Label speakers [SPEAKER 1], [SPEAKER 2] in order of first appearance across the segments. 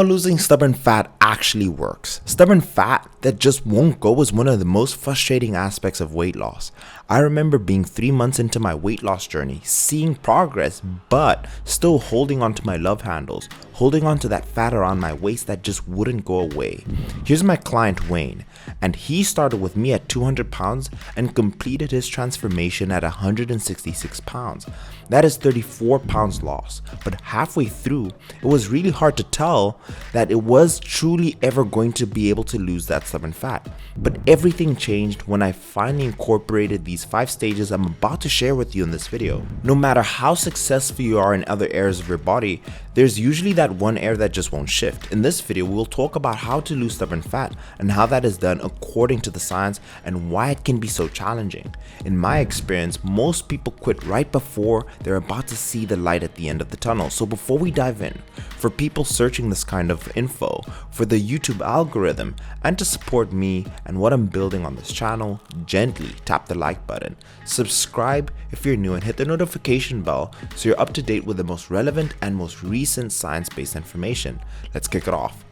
[SPEAKER 1] how losing stubborn fat actually works. Stubborn fat that just won't go is one of the most frustrating aspects of weight loss. I remember being 3 months into my weight loss journey, seeing progress, but still holding on to my love handles, holding on to that fat around my waist that just wouldn't go away. Here's my client Wayne, and he started with me at 200 pounds and completed his transformation at 166 pounds. That is 34 pounds loss, but halfway through, it was really hard to tell that it was truly ever going to be able to lose that stubborn fat. But everything changed when I finally incorporated these 5 stages I'm about to share with you in this video. No matter how successful you are in other areas of your body, there's usually that one area that just won't shift. In this video, we'll talk about how to lose stubborn fat and how that is done according to the science and why it can be so challenging. In my experience, most people quit right before they're about to see the light at the end of the tunnel. So before we dive in, for people searching this kind of info, for the YouTube algorithm, and to support me and what I'm building on this channel, gently tap the like button, subscribe if you're new, and hit the notification bell so you're up to date with the most relevant and most recent science-based information. Let's kick it off.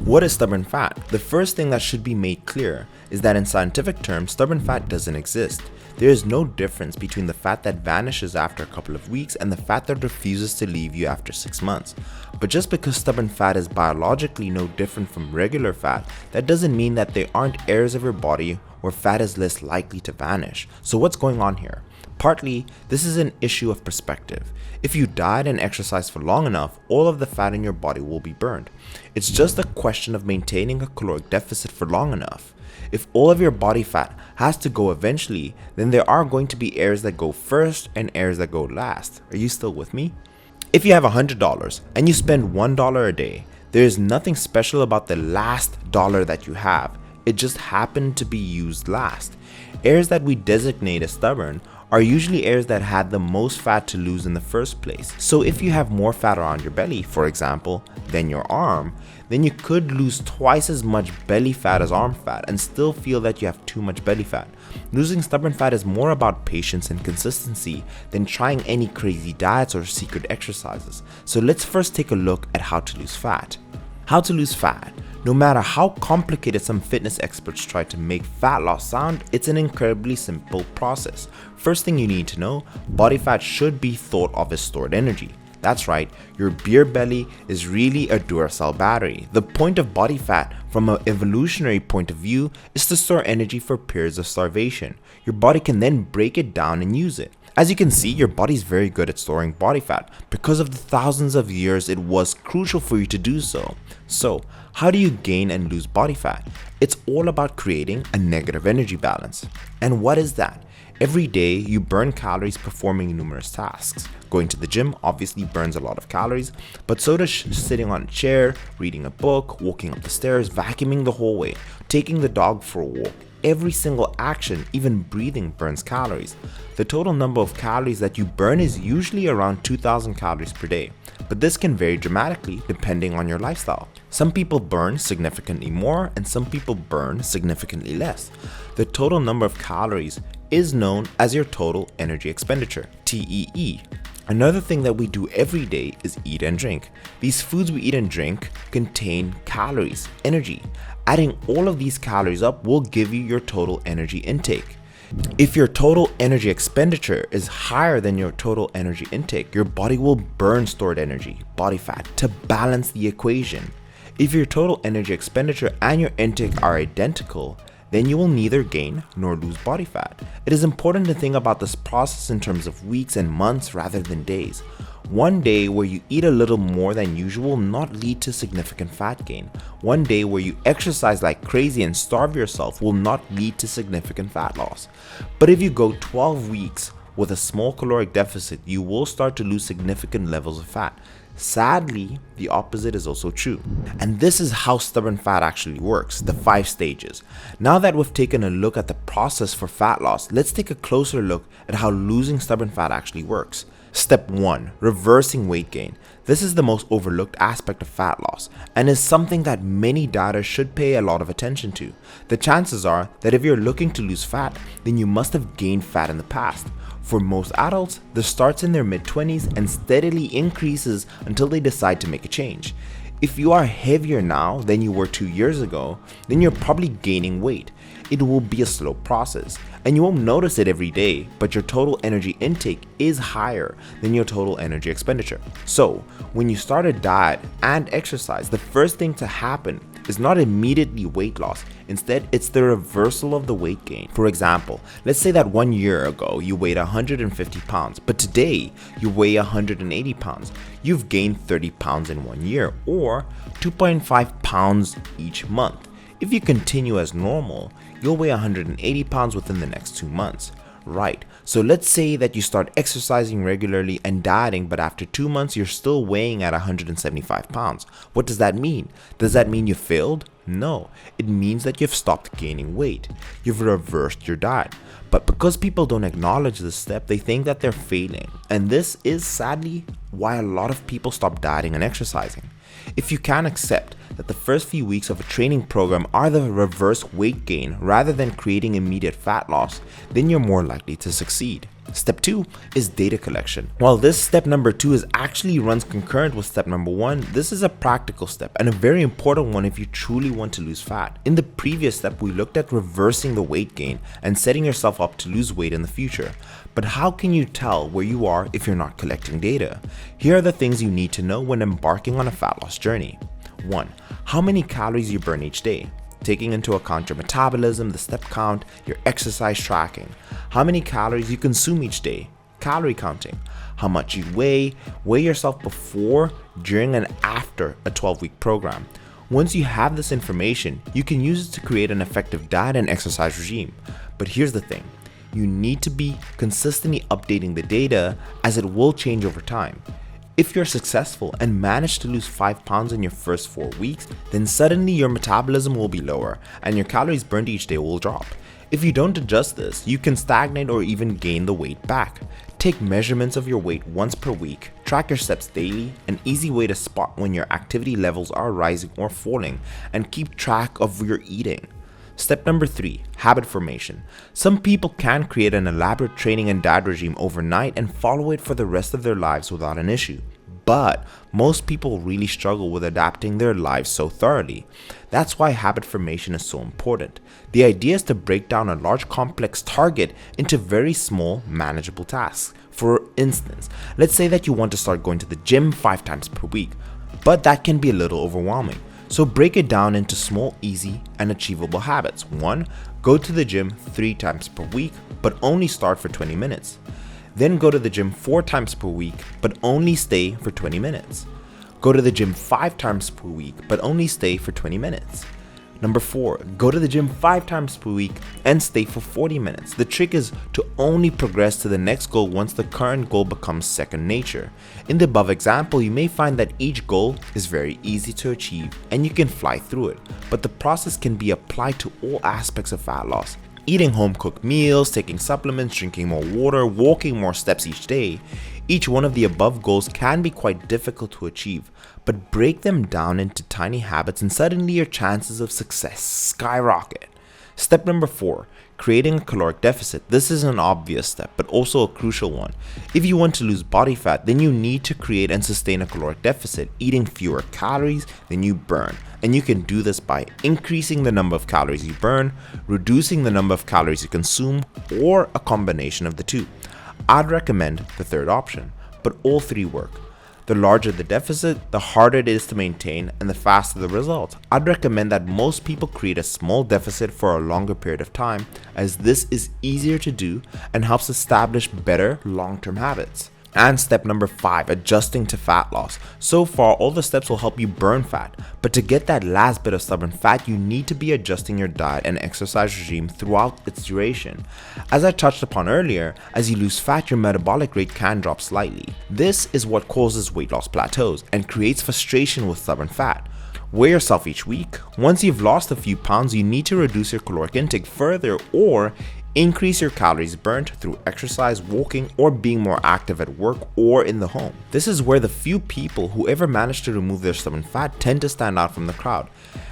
[SPEAKER 1] What is stubborn fat? The first thing that should be made clear is that in scientific terms, stubborn fat doesn't exist. There is no difference between the fat that vanishes after a couple of weeks and the fat that refuses to leave you after 6 months. But just because stubborn fat is biologically no different from regular fat, that doesn't mean that there aren't areas of your body where fat is less likely to vanish. So what's going on here? Partly, this is an issue of perspective. If you diet and exercise for long enough, all of the fat in your body will be burned. It's just a question of maintaining a caloric deficit for long enough. If all of your body fat has to go eventually, then there are going to be areas that go first and areas that go last. Are you still with me? If you have $100 and you spend $1 a day, there is nothing special about the last dollar that you have. It just happened to be used last. Areas that we designate as stubborn are usually areas that had the most fat to lose in the first place. So if you have more fat around your belly, for example, than your arm, then you could lose twice as much belly fat as arm fat and still feel that you have too much belly fat. Losing stubborn fat is more about patience and consistency than trying any crazy diets or secret exercises. So let's first take a look at how to lose fat. How to lose fat. No matter how complicated some fitness experts try to make fat loss sound, it's an incredibly simple process. First thing you need to know, body fat should be thought of as stored energy. That's right, your beer belly is really a Duracell battery. The point of body fat from an evolutionary point of view is to store energy for periods of starvation. Your body can then break it down and use it. As you can see, your body is very good at storing body fat. Because of the thousands of years, it was crucial for you to do so. So, how do you gain and lose body fat? It's all about creating a negative energy balance. And what is that? Every day, you burn calories performing numerous tasks. Going to the gym obviously burns a lot of calories, but so does sitting on a chair, reading a book, walking up the stairs, vacuuming the hallway, taking the dog for a walk. Every single action, even breathing, burns calories. The total number of calories that you burn is usually around 2,000 calories per day, but this can vary dramatically depending on your lifestyle. Some people burn significantly more and some people burn significantly less. The total number of calories is known as your total energy expenditure, TEE. Another thing that we do every day is eat and drink. These foods we eat and drink contain calories, energy. Adding all of these calories up will give you your total energy intake. If your total energy expenditure is higher than your total energy intake, your body will burn stored energy, body fat, to balance the equation. If your total energy expenditure and your intake are identical, then you will neither gain nor lose body fat. It is important to think about this process in terms of weeks and months rather than days. One day where you eat a little more than usual will not lead to significant fat gain. One day where you exercise like crazy and starve yourself will not lead to significant fat loss. But if you go 12 weeks with a small caloric deficit, you will start to lose significant levels of fat. Sadly, the opposite is also true. And this is how stubborn fat actually works, the 5 stages. Now that we've taken a look at the process for fat loss, let's take a closer look at how losing stubborn fat actually works. Step 1. Reversing weight gain. This is the most overlooked aspect of fat loss and is something that many dieters should pay a lot of attention to. The chances are that if you're looking to lose fat, then you must have gained fat in the past. For most adults, this starts in their mid-20s and steadily increases until they decide to make a change. If you are heavier now than you were 2 years ago, then you're probably gaining weight. It will be a slow process, and you won't notice it every day, but your total energy intake is higher than your total energy expenditure. So, when you start a diet and exercise, the first thing to happen is not immediately weight loss. Instead, it's the reversal of the weight gain. For example, let's say that 1 year ago you weighed 150 pounds, but today you weigh 180 pounds. You've gained 30 pounds in 1 year, or 2.5 pounds each month. If you continue as normal, you'll weigh 180 pounds within the next 2 months. Right, so let's say that you start exercising regularly and dieting, but after 2 months you're still weighing at 175 pounds. What does that mean? Does that mean you failed? No, it means that you've stopped gaining weight. You've reversed your diet. But because people don't acknowledge this step, they think that they're failing. And this is sadly why a lot of people stop dieting and exercising. If you can accept that the first few weeks of a training program are the reverse weight gain rather than creating immediate fat loss, then you're more likely to succeed. Step 2 is data collection. While this step number 2 is actually runs concurrent with step number 1, this is a practical step and a very important one if you truly want to lose fat. In the previous step, we looked at reversing the weight gain and setting yourself up to lose weight in the future. But how can you tell where you are if you're not collecting data? Here are the things you need to know when embarking on a fat loss journey. 1. How many calories you burn each day, taking into account your metabolism, the step count, your exercise tracking. How many calories you consume each day, calorie counting. How much you weigh yourself before, during, and after a 12-week program. Once you have this information, you can use it to create an effective diet and exercise regime. But here's the thing. You need to be consistently updating the data as it will change over time. If you're successful and manage to lose 5 pounds in your first 4 weeks, then suddenly your metabolism will be lower and your calories burned each day will drop. If you don't adjust this, you can stagnate or even gain the weight back. Take measurements of your weight once per week, track your steps daily, an easy way to spot when your activity levels are rising or falling, and keep track of your eating. Step number 3, habit formation. Some people can create an elaborate training and diet regime overnight and follow it for the rest of their lives without an issue. But most people really struggle with adapting their lives so thoroughly. That's why habit formation is so important. The idea is to break down a large complex target into very small, manageable tasks. For instance, let's say that you want to start going to the gym 5 times per week, but that can be a little overwhelming. So break it down into small, easy, and achievable habits. 1. Go to the gym 3 times per week, but only start for 20 minutes. Then go to the gym 4 times per week, but only stay for 20 minutes. Go to the gym 5 times per week, but only stay for 20 minutes. Number 4, go to the gym 5 times per week and stay for 40 minutes. The trick is to only progress to the next goal once the current goal becomes second nature. In the above example, you may find that each goal is very easy to achieve and you can fly through it, but the process can be applied to all aspects of fat loss. Eating home-cooked meals, taking supplements, drinking more water, walking more steps each day. Each one of the above goals can be quite difficult to achieve, but break them down into tiny habits and suddenly your chances of success skyrocket. Step number 4, creating a caloric deficit. This is an obvious step, but also a crucial one. If you want to lose body fat, then you need to create and sustain a caloric deficit, eating fewer calories than you burn. And you can do this by increasing the number of calories you burn, reducing the number of calories you consume, or a combination of the two. I'd recommend the third option, but all 3 work. The larger the deficit, the harder it is to maintain and the faster the result. I'd recommend that most people create a small deficit for a longer period of time, as this is easier to do and helps establish better long-term habits. And step number 5, adjusting to fat loss. So far, all the steps will help you burn fat, but to get that last bit of stubborn fat, you need to be adjusting your diet and exercise regime throughout its duration. As I touched upon earlier, as you lose fat, your metabolic rate can drop slightly. This is what causes weight loss plateaus and creates frustration with stubborn fat. Weigh yourself each week. Once you've lost a few pounds, you need to reduce your caloric intake further or increase your calories burnt through exercise, walking, or being more active at work or in the home. This is where the few people who ever manage to remove their stubborn fat tend to stand out from the crowd.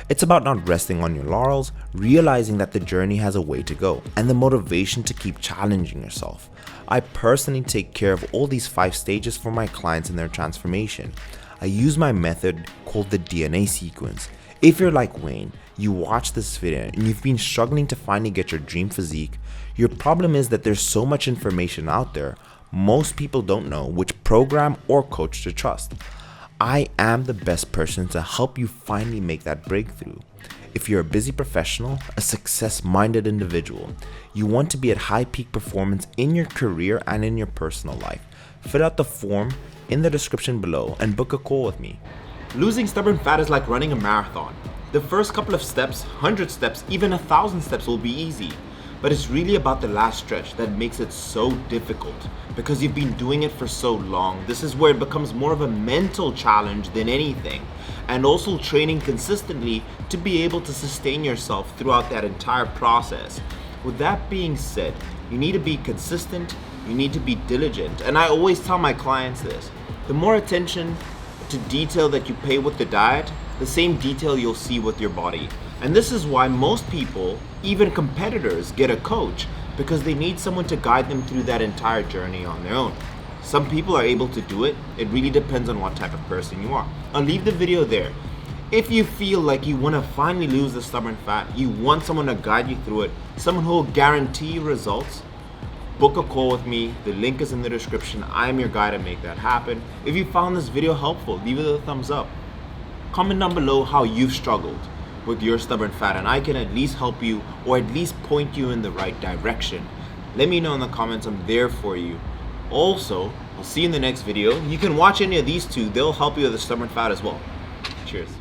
[SPEAKER 1] It's about not resting on your laurels, realizing that the journey has a way to go, and the motivation to keep challenging yourself. I personally take care of all these 5 stages for my clients in their transformation. I use my method called the DNA sequence. If you're like Wayne, you watch this video and you've been struggling to finally get your dream physique, your problem is that there's so much information out there, most people don't know which program or coach to trust. I am the best person to help you finally make that breakthrough. If you're a busy professional, a success-minded individual, you want to be at high peak performance in your career and in your personal life, fill out the form in the description below and book a call with me. Losing stubborn fat is like running a marathon. The first couple of steps, 100 steps, even 1,000 steps will be easy. But it's really about the last stretch that makes it so difficult because you've been doing it for so long. This is where it becomes more of a mental challenge than anything. And also training consistently to be able to sustain yourself throughout that entire process. With that being said, you need to be consistent, you need to be diligent. And I always tell my clients this, the more attention to detail that you pay with the diet, the same detail you'll see with your body. And this is why most people, even competitors, get a coach because they need someone to guide them through that entire journey on their own. Some people are able to do it. It really depends on what type of person you are. I'll leave the video there. If you feel like you want to finally lose the stubborn fat, you want someone to guide you through it, someone who will guarantee you results, book a call with me. The link is in the description. I'm your guy to make that happen. If you found this video helpful, leave it a thumbs up. Comment down below how you've struggled with your stubborn fat and I can at least help you or at least point you in the right direction. Let me know in the comments. I'm there for you. Also, I'll see you in the next video. You can watch any of these two. They'll help you with the stubborn fat as well. Cheers.